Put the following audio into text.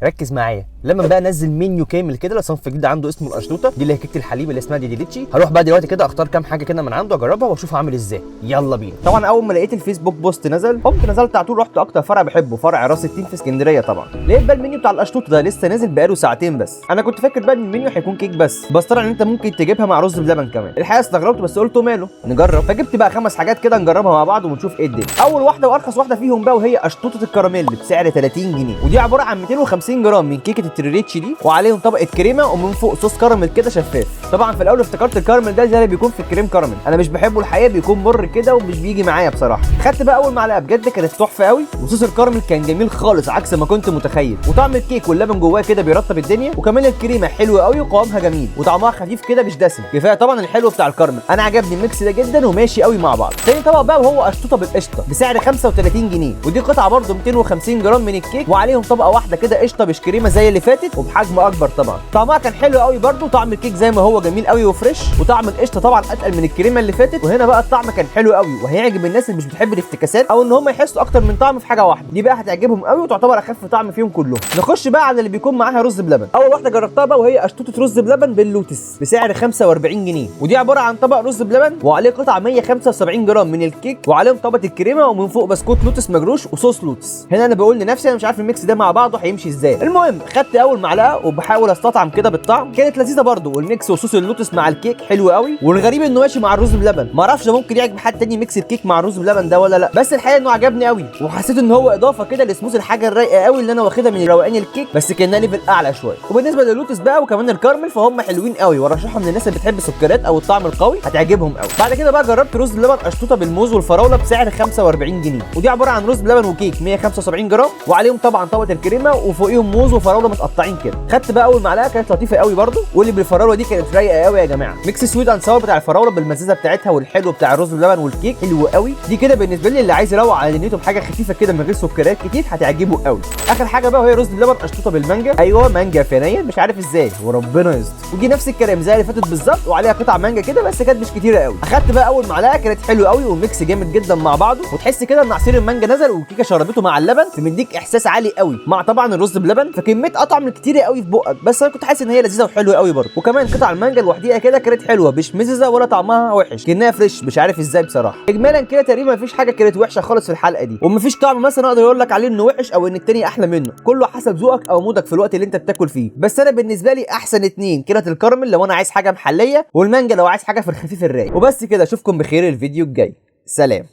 ركز معايا. لما بقى انزل منيو كامل كده لصنف جديد عنده اسمه القشطوطه دي اللي هي كيكه الحليب اللي اسمها ديليتشي، هروح بقى دلوقتي كده اختار كام حاجه كده من عنده اجربها واشوف عامل ازاي. يلا بينا. طبعا اول ما لقيت الفيسبوك بوست نزل قمت نزلت على طول، رحت اكتر فرع بحبه فرع راس التين في اسكندريه. طبعا لقيت بقى المنيو بتاع القشطوطه ده لسه نازل بقاله ساعتين بس. انا كنت فاكر بقى ان المنيو هيكون كيك بس طلع ان انت ممكن تجيبها مع رز بلبن كمان. الحقيقه استغربت بس قلت ماله نجرب، فجبت بقى 5 حاجات كده نجربها مع بعض ونشوف ايه الدنيا. اول واحده وارخص واحده فيهم بقى وهي قشطوطه الكراميل بسعر 30 جنيه، ودي عباره عن 250 جرام من كيكه التريليتشي دي وعليهم طبقه كريمه ومن فوق صوص كراميل كده شفاف. طبعا في الاول افتكرت الكراميل ده زي اللي بيكون في الكريم كراميل، انا مش بحبه الحقيقه، بيكون مر كده ومش بيجي معايا بصراحه. خدت بقى اول معلقه بجد كانت تحفه قوي، وصوص الكراميل كان جميل خالص عكس ما كنت متخيل، وطعم الكيك واللبن جواه كده بيرطب الدنيا، وكمان الكريمه حلوه قوي وقوامها جميل وطعمها خفيف كده مش دسم. كفايه طبعا الحلو بتاع الكراميل، انا عجبني الميكس ده جدا وماشي قوي مع بعض. تاني طبق بقى وهو قشطوطه بالقشطه بسعر 35 جنيه، ودي قطعه برده 250 جرام من الكيك وعليهم طبقه واحده كده قشطه مش كريمه زي اللي فاتت وبحجم اكبر. طبعا طعمها كان حلو قوي برده، طعم الكيك زي ما هو جميل قوي وفريش، وطعم القشطه طبعا اتقل من الكريمه اللي فاتت، وهنا بقى الطعم كان حلو قوي وهيعجب الناس اللي مش بتحب الافتكاسات او ان هم يحسوا اكتر من طعم في حاجه واحده. دي بقى هتعجبهم قوي وتعتبر اخف طعم فيهم كلهم. نخش بقى على اللي بيكون معاها رز بلبن. اول واحده جربتها بقى وهي قشطوطه رز بلبن باللوتس بسعر 45 جنيه، ودي عباره عن طبق رز بلبن وعليه قطعه 175 جرام من الكيك وعليهم طبقه الكريمه ومن فوق بسكوت لوتس مجروش وصوص لوتس. هنا انا بقول لنفسي انا مش عارف الميكس ده مع بعضه هيمشي ازاي. المهم خدت اول معلقه وبحاول استطعم كده بالطعم، كانت لذيذه برده، والميكس وصوص اللوتس مع الكيك حلو قوي، والغريب انه ماشي مع الرز بلبن. ما اعرفش ممكن يعجب حد تاني ميكس الكيك مع الرز بلبن ده ولا لا، بس الحقيقه انه عجبني قوي وحسيت ان هو اضافه كده لسموث الحاجه الرايقه قوي اللي انا واخدها من روقان الكيك، بس كانها ليفل اعلى شويه. وبالنسبه للوتس بقى وكمان الكراميل فهم حلوين قوي وارشحهم للناس اللي بتحب السكريات او الطعم القوي، هتعجبهم قوي. بعد كده بقى جربت رز بلبن قشطوطه بالموز والفراوله بسعر 45 جنيه، ودي عباره عن رز بلبن وكيك 175 جرام وعليهم طبعا طبقه الكريمه وفوقيهم موز وفراوله متقطعين كده. خدت بقى اول معلقه كانت لطيفه قوي برده، واللي بالفراوله دي كانت رايقه قوي يا جماعه. ميكس سويت اند ساور بتاع الفراوله بالمزازه بتاعتها والحلو بتاع الرز بلبن والكيك حلو قوي. دي كده بالنسبه لي اللي عايز يروق على دنيته بحاجه خفيفه كده من غير سكريات كتير هتعجبه قوي. اخر حاجه بقى وهي رز بلبن قشطوطه بالمانجا، ايوه مانجا فنيه مش عارف ازاي وربنا يستر، ودي نفس الكلام زي اللي فاتت بالظبط وعليها قطع مانجا كده بس كانت مش كتيره قوي. اخدت بقى اول معلقه كانت حلوه قوي وميكس جامد جدا مع بعضه، وتحس كده ان عصير المانجا نزل والكيكه شربته مع اللبن فمديك احساس عالي قوي مع طبعا الرز بلبن، فكميه اطعم كتيره قوي في بقك، بس انا كنت حاسس ان هي لذيذه وحلوه قوي برضه. وكمان قطع المانجا لوحديها كده كانت حلوه مش مززه ولا طعمها وحش، كانها فريش مش عارف ازاي بصراحه. اجمالا كده تقريبا مفيش حاجه كانت وحشه خالص في الحلقه دي، ومفيش طعم مثلا اقدر اقول لك عليه انه وحش او ان التاني احلى منه، كله حسب ذوقك او مودك في الوقت اللي انت بتاكل فيه. بس انا بالنسبه لي احسن اتنين كانت الكراميل لو انا عايز حاجه محليه، والمانجا لو عايز حاجه في الخفيف الرايق. وبس كده اشوفكم بخير الفيديو الجاي، سلام.